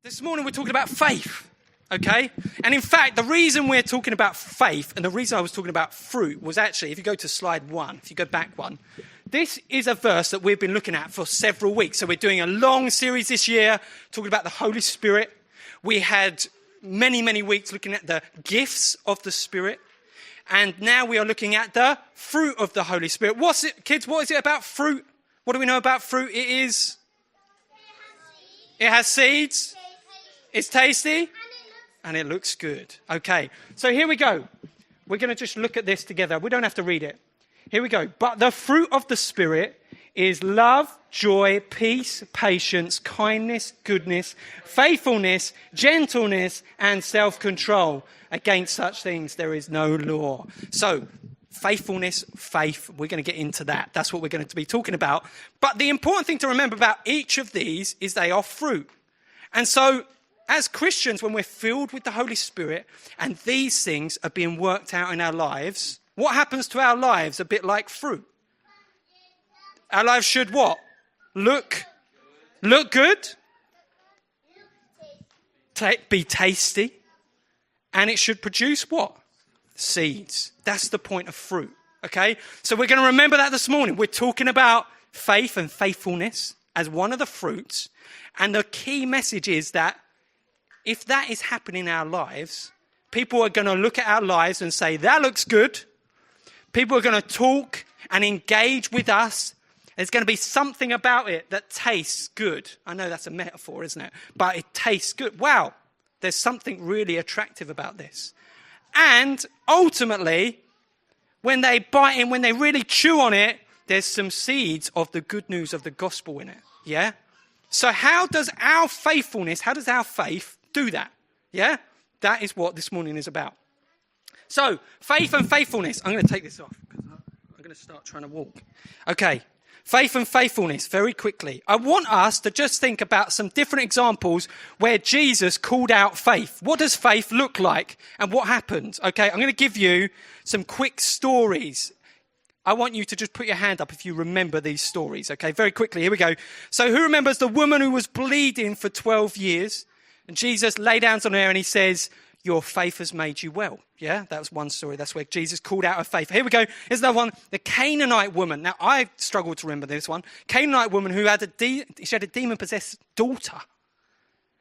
This morning we're talking about faith, okay? And in fact, the reason we're talking about faith and the reason I was talking about fruit was actually, if you go to slide 1, if you go back one, this is a verse that we've been looking at for several weeks. So we're doing a long series this year talking about the Holy Spirit. We had many weeks looking at the gifts of the Spirit. And now we are looking at the fruit of the Holy Spirit. What's it, kids, what is it about fruit? What do we know about fruit? It has seeds. It's tasty. And it looks good. Okay, so here we go. We're going to just look at this together. We don't have to read it. Here we go. But the fruit of the Spirit is love, joy, peace, patience, kindness, goodness, faithfulness, gentleness, and self-control. Against such things there is no law. So, faithfulness, faith, we're going to get into that. That's what we're going to be talking about. But the important thing to remember about each of these is they are fruit. And so, as Christians, when we're filled with the Holy Spirit and these things are being worked out in our lives, what happens to our lives? A bit like fruit. Our lives should what? Look good. Be tasty. And it should produce what? Seeds. That's the point of fruit. Okay? So we're going to remember that this morning. We're talking about faith and faithfulness as one of the fruits. And the key message is that if that is happening in our lives, people are going to look at our lives and say, that looks good. People are going to talk and engage with us. There's going to be something about it that tastes good. I know that's a metaphor, isn't it? But it tastes good. Wow, there's something really attractive about this. And ultimately, when they bite in, when they really chew on it, there's some seeds of the good news of the gospel in it. Yeah? So how does our faithfulness, how does our faith do that? Yeah? That is what this morning is about. So, faith and faithfulness. I'm going to take this off because I'm going to start trying to walk. Okay. Faith and faithfulness, very quickly. I want us to just think about some different examples where Jesus called out faith. What does faith look like and what happened? Okay, I'm going to give you some quick stories. I want you to just put your hand up if you remember these stories. Okay, very quickly, here we go. So who remembers the woman who was bleeding for 12 years? And Jesus laid hands on her and he says, your faith has made you well. Yeah, that was one story. That's where Jesus called out her faith. Here we go. Here's another one. The Canaanite woman. Now, I struggled to remember this one. Canaanite woman who had she had a demon-possessed daughter.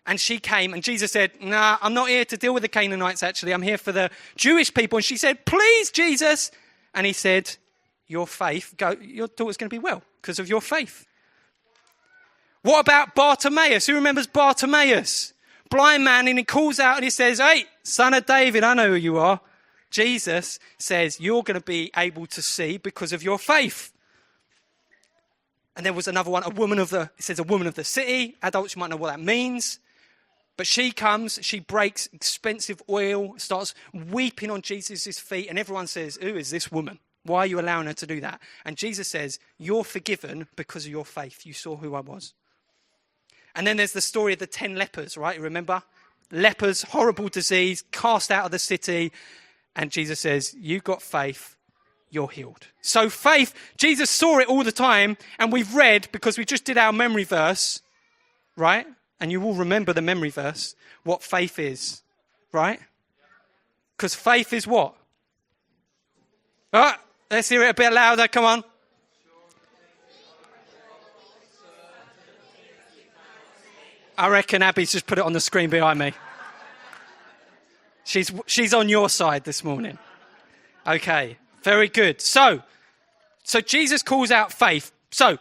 And she came and Jesus said, nah, I'm not here to deal with the Canaanites, actually. I'm here for the Jewish people. And she said, please, Jesus. And he said, your faith, your daughter's going to be well because of your faith. What about Bartimaeus? Who remembers Bartimaeus? Blind man, and he calls out and he says, hey, son of David, I know who you are. Jesus says, you're going to be able to see because of your faith. And there was another one, it says a woman of the city. Adults, you might know what that means. But she comes, she breaks expensive oil, starts weeping on Jesus' feet. And everyone says, who is this woman? Why are you allowing her to do that? And Jesus says, you're forgiven because of your faith. You saw who I was. And then there's the story of the 10 lepers, right? You remember? Lepers, horrible disease, cast out of the city. And Jesus says, you've got faith, you're healed. So faith, Jesus saw it all the time. And we've read, because we just did our memory verse, right? And you will remember the memory verse, what faith is, right? Because faith is what? Let's hear it a bit louder, come on. I reckon Abby's just put it on the screen behind me. She's on your side this morning. Okay, very good. So Jesus calls out faith. So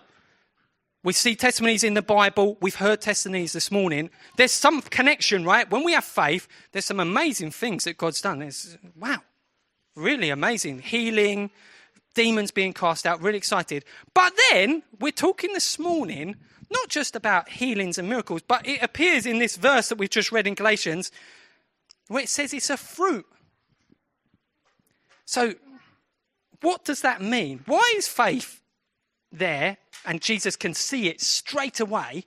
we see testimonies in the Bible. We've heard testimonies this morning. There's some connection, right? When we have faith, there's some amazing things that God's done. Wow, really amazing. Healing, demons being cast out, really excited. But then we're talking this morning not just about healings and miracles, but it appears in this verse that we've just read in Galatians where it says it's a fruit. So what does that mean? Why is faith there and Jesus can see it straight away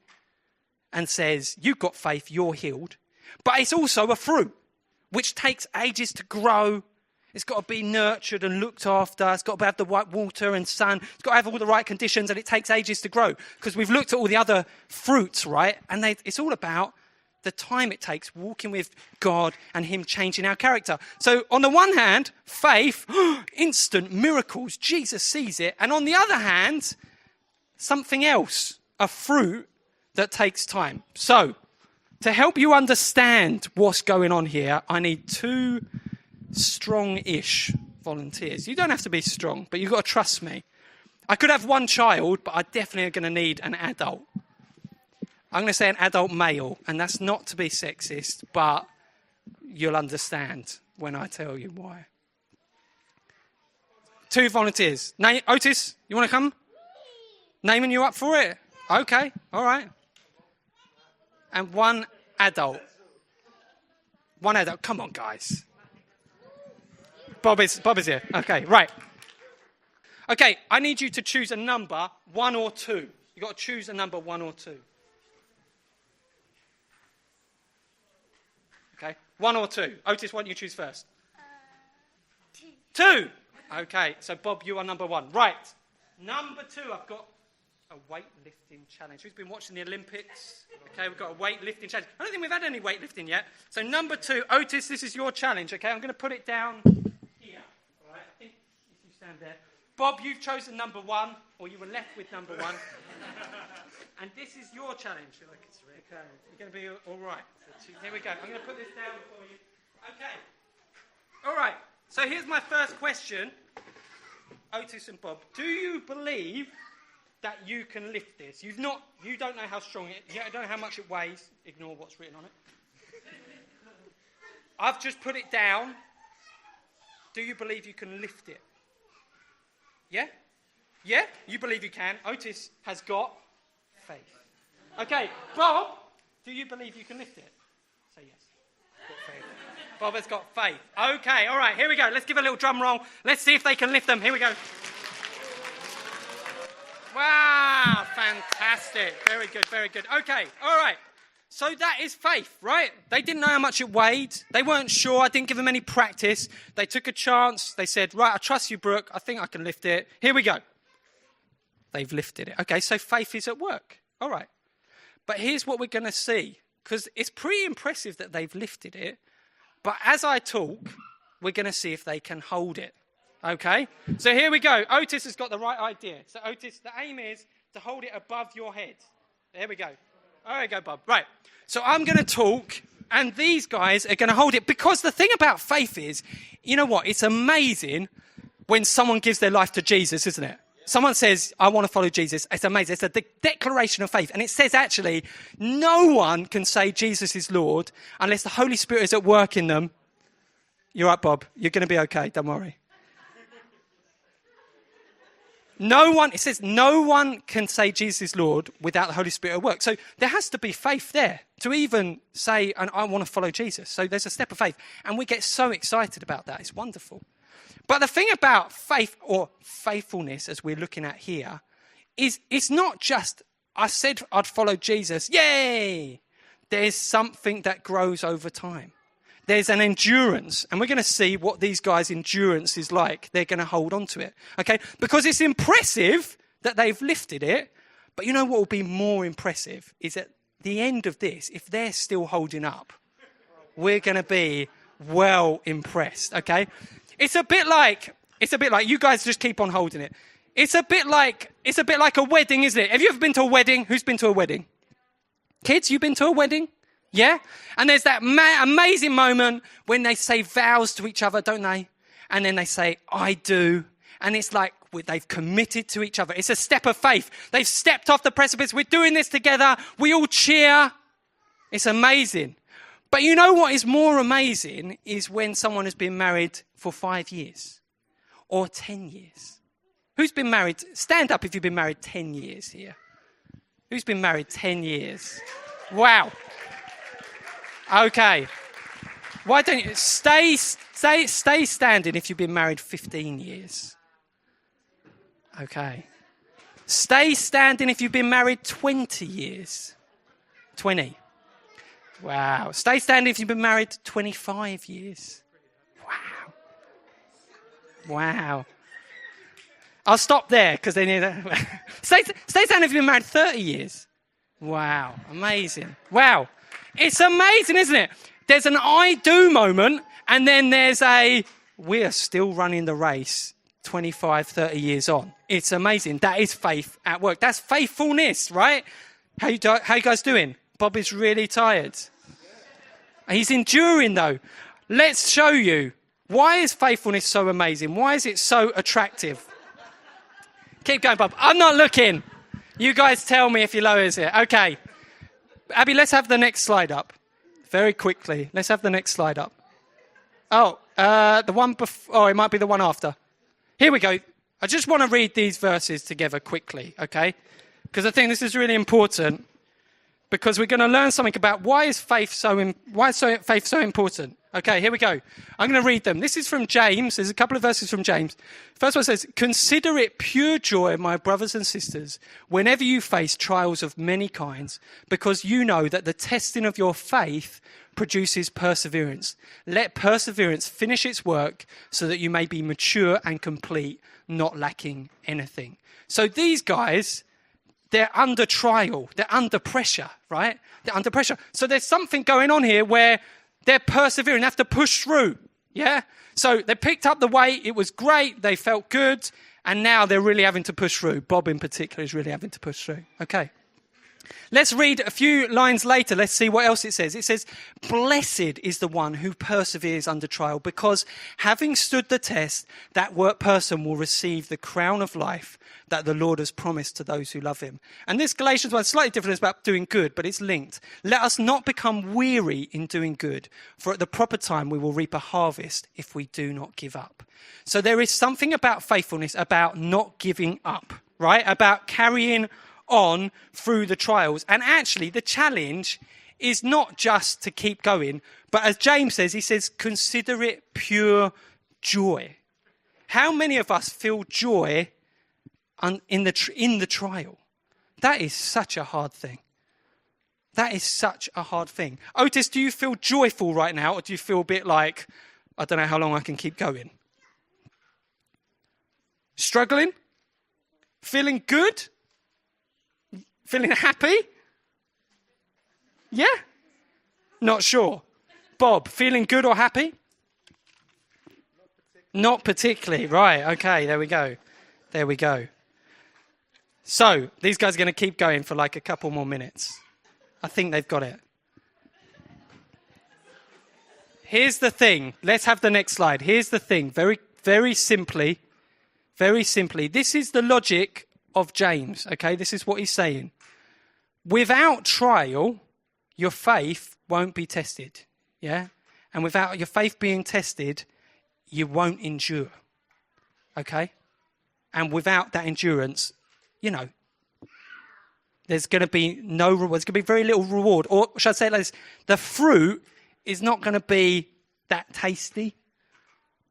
and says, you've got faith, you're healed. But it's also a fruit which takes ages to grow. It's got to be nurtured and looked after. It's got to have the right water and sun. It's got to have all the right conditions, and it takes ages to grow. Because we've looked at all the other fruits, right? And it's all about the time it takes walking with God and him changing our character. So on the one hand, faith, instant miracles, Jesus sees it. And on the other hand, something else, a fruit that takes time. So to help you understand what's going on here, I need 2 strong-ish volunteers. You don't have to be strong, but you've got to trust me. I could have 1 child, but I definitely are going to need an adult. I'm going to say an adult male, and that's not to be sexist, but you'll understand when I tell you why. 2 volunteers. Otis, you want to come? Naming you up for it? Okay, all right. And 1 adult. 1 adult. Come on, guys. Bob is here. Okay, right. Okay, I need you to choose a number, 1 or 2. You've got to choose a number, 1 or 2. Okay, 1 or 2. Otis, why don't you choose first? 2. Okay, so Bob, you are number 1. Right. Number 2, I've got a weightlifting challenge. Who's been watching the Olympics? Okay, we've got a weightlifting challenge. I don't think we've had any weightlifting yet. So number 2, Otis, this is your challenge, okay? I'm going to put it down here. All right, I think if you stand there. Bob, you've chosen number 1, or you were left with number 1. And this is your challenge. Okay, you're going to be all right. So here we go. I'm going to put this down for you. Okay. All right. So here's my first question. Otis and Bob, do you believe that you can lift this? You don't know how strong it is. You don't know how much it weighs. Ignore what's written on it. I've just put it down. Do you believe you can lift it? Yeah? Yeah? You believe you can. Otis has got faith. Okay, Bob, do you believe you can lift it? Say yes. Got faith. Bob has got faith. Okay, all right, here we go. Let's give a little drum roll. Let's see if they can lift them. Here we go. Wow, fantastic. Very good, very good. Okay, all right. So that is faith, right? They didn't know how much it weighed. They weren't sure. I didn't give them any practice. They took a chance. They said, right, I trust you, Brook. I think I can lift it. Here we go. They've lifted it. Okay, so faith is at work. All right. But here's what we're going to see, because it's pretty impressive that they've lifted it. But as I talk, we're going to see if they can hold it. Okay? So here we go. Otis has got the right idea. So Otis, the aim is to hold it above your head. There we go. There we go, Bob. Right. So I'm going to talk, and these guys are going to hold it. Because the thing about faith is, you know what? It's amazing when someone gives their life to Jesus, isn't it? Someone says, I want to follow Jesus. It's amazing. It's a declaration of faith. And it says, actually, no one can say Jesus is Lord unless the Holy Spirit is at work in them. You're right, Bob. You're going to be okay. Don't worry. It says no one can say Jesus is Lord without the Holy Spirit at work. So there has to be faith there to even say, and I want to follow Jesus. So there's a step of faith. And we get so excited about that. It's wonderful. But the thing about faith or faithfulness, as we're looking at here, is it's not just, I said I'd follow Jesus. Yay! There's something that grows over time. There's an endurance, and we're going to see what these guys' endurance is like. They're going to hold on to it, okay? Because it's impressive that they've lifted it, but you know what will be more impressive is at the end of this, if they're still holding up, we're going to be well impressed, okay? It's a bit like you guys just keep on holding it. It's a bit like a wedding, isn't it? Have you ever been to a wedding? Who's been to a wedding? Kids, you been to a wedding? Yeah? And there's that amazing moment when they say vows to each other, don't they? And then they say, I do. And it's like they've committed to each other. It's a step of faith. They've stepped off the precipice. We're doing this together. We all cheer. It's amazing. But you know what is more amazing is when someone has been married for 5 years or 10 years. Who's been married? Stand up if you've been married 10 years here. Who's been married 10 years? Wow. Okay. Why don't you stay standing if you've been married 15 years? Okay. Stay standing if you've been married 20 years. 20. Wow. Stay standing if you've been married 25 years. Wow. Wow. I'll stop there because they need stay standing if you've been married 30 years. Wow. Amazing. Wow. It's amazing, isn't it? There's an I do moment, and then there's a we're still running the race 25, 30 years on. It's amazing. That is faith at work. That's faithfulness, right? How you guys doing? Bob is really tired. He's enduring, though. Let's show you. Why is faithfulness so amazing? Why is it so attractive? Keep going, Bob. I'm not looking. You guys tell me if your low is here. Okay. Abby, let's have the next slide up. Very quickly. Let's have the next slide up. Oh, the one before. Oh, it might be the one after. Here we go. I just want to read these verses together quickly, okay? Because I think this is really important. Because we're going to learn something about why is faith so important. Okay, here we go. I'm going to read them. This is from James. There's a couple of verses from James. First one says, "Consider it pure joy, my brothers and sisters, whenever you face trials of many kinds, because you know that the testing of your faith produces perseverance. Let perseverance finish its work so that you may be mature and complete, not lacking anything." So these guys, they're under trial. They're under pressure, right? They're under pressure. So there's something going on here where they're persevering. They have to push through, yeah? So they picked up the weight. It was great. They felt good. And now they're really having to push through. Bob in particular is really having to push through. Okay. Let's read a few lines later. Let's see what else it says. It says, "Blessed is the one who perseveres under trial, because having stood the test, that person will receive the crown of life that the Lord has promised to those who love him." And this Galatians one is slightly different. It's about doing good, but it's linked. "Let us not become weary in doing good, for at the proper time we will reap a harvest if we do not give up." So there is something about faithfulness, about not giving up, right? About carrying on through the trials. And actually, the challenge is not just to keep going, but as James says, he says, consider it pure joy. How many of us feel joy in the trial? That is such a hard thing. That is such a hard thing. Otis, do you feel joyful right now, or do you feel a bit like, I don't know how long I can keep going? Struggling? Feeling good? Feeling happy? Yeah? Not sure. Bob, feeling good or happy? Not particularly. Right, okay, there we go. There we go. So, these guys are going to keep going for like a couple more minutes. I think they've got it. Here's the thing. Let's have the next slide. Here's the thing. Very, very simply. This is the logic of James, okay? This is what he's saying. Without trial, your faith won't be tested, yeah? And without your faith being tested, you won't endure, okay? And without that endurance, there's going to be no reward. There's going to be very little reward. Or should I say it like this? The fruit is not going to be that tasty,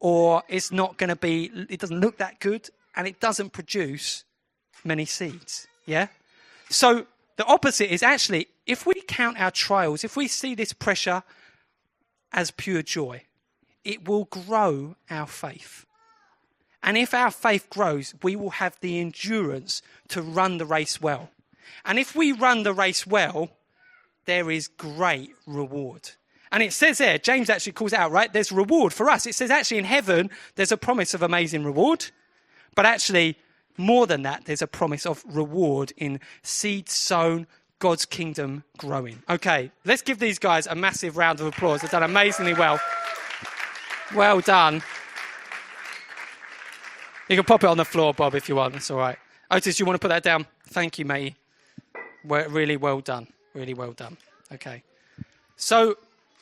or it's not going to be, it doesn't look that good, and it doesn't produce many seeds, yeah? So the opposite is actually, if we count our trials, if we see this pressure as pure joy, it will grow our faith. And if our faith grows, we will have the endurance to run the race well. And if we run the race well, there is great reward. And it says there, James actually calls out, right? There's reward for us. It says actually in heaven, there's a promise of amazing reward. But actually, more than that, there's a promise of reward in seeds sown, God's kingdom growing. Okay, let's give these guys a massive round of applause. They've done amazingly well. Well done. You can pop it on the floor, Bob, if you want. That's all right. Otis, you want to put that down? Thank you, mate. Really well done. Really well done. Okay. So,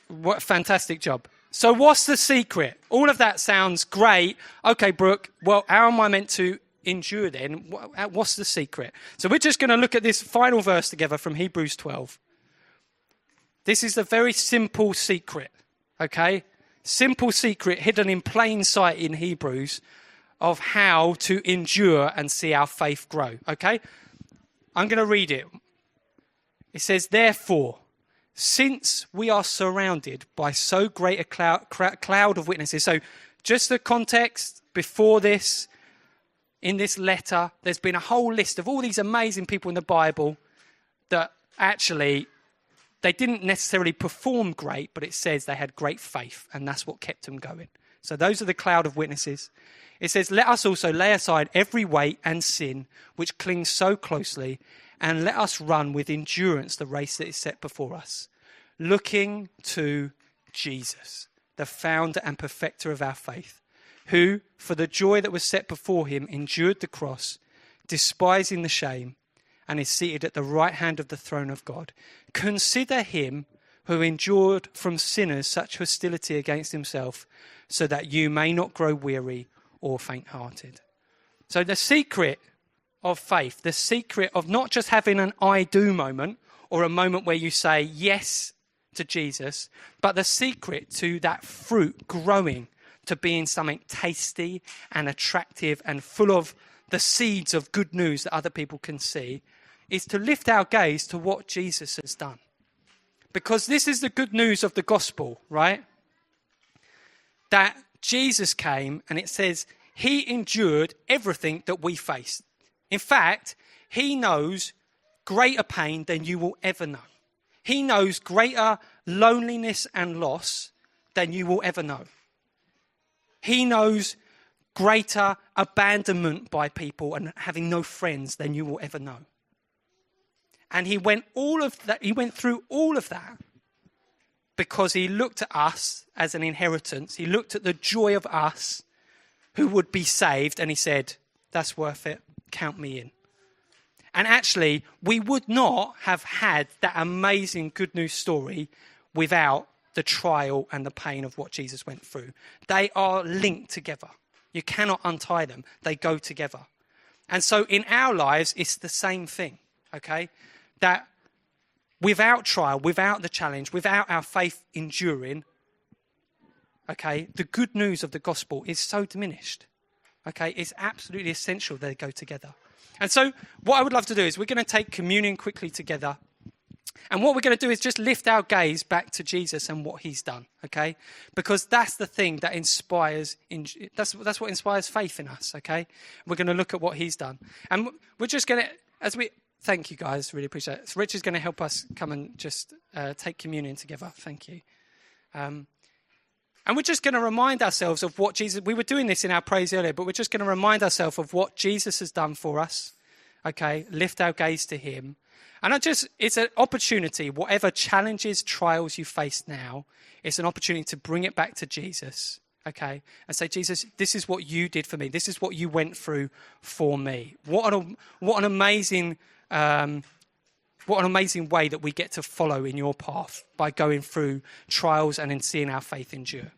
what fantastic job. So what's the secret? All of that sounds great. Okay, Brook, well, how am I meant to endure then? What's the secret? So we're just going to look at this final verse together from Hebrews 12. This is a very simple secret, okay? Simple secret hidden in plain sight in Hebrews of how to endure and see our faith grow, okay? I'm going to read it. It says, "Therefore, since we are surrounded by so great a cloud of witnesses." So just the context before this, in this letter, there's been a whole list of all these amazing people in the Bible that actually they didn't necessarily perform great, but it says they had great faith, and that's what kept them going. So those are the cloud of witnesses. It says, let us also lay aside every weight and sin which clings so closely, and let us run with endurance the race that is set before us, looking to Jesus, the founder and perfecter of our faith, who, for the joy that was set before him, endured the cross, despising the shame, and is seated at the right hand of the throne of God. Consider him who endured from sinners such hostility against himself, so that you may not grow weary or faint-hearted. So the secret of faith, the secret of not just having an I do moment or a moment where you say yes to Jesus, but the secret to that fruit growing to being something tasty and attractive and full of the seeds of good news that other people can see, is to lift our gaze to what Jesus has done. Because this is the good news of the gospel, right? That Jesus came, and it says he endured everything that we face. In fact, he knows greater pain than you will ever know. He knows greater loneliness and loss than you will ever know. He knows greater abandonment by people and having no friends than you will ever know. And he went through all of that because he looked at us as an inheritance. He looked at the joy of us who would be saved, and he said, that's worth it. Count me in. And actually, we would not have had that amazing good news story without the trial and the pain of what Jesus went through. They are linked together. You cannot untie them. They go together. And so in our lives, it's the same thing, okay? That without trial, without the challenge, without our faith enduring, okay, the good news of the gospel is so diminished, okay? It's absolutely essential they go together. And so what I would love to do is we're going to take communion quickly together. And what we're going to do is just lift our gaze back to Jesus and what he's done, okay? Because that's the thing that inspires, that's what inspires faith in us, okay? We're going to look at what he's done. And we're just going to, thank you guys, really appreciate it. So Rich is going to help us come and just take communion together. Thank you. And we're just going to remind ourselves of what Jesus, we were doing this in our praise earlier, but we're just going to remind ourselves of what Jesus has done for us, okay? Lift our gaze to him. And it's an opportunity, whatever challenges, trials you face now, it's an opportunity to bring it back to Jesus, okay? And say, Jesus, this is what you did for me. This is what you went through for me. What an amazing way that we get to follow in your path by going through trials and in seeing our faith endure.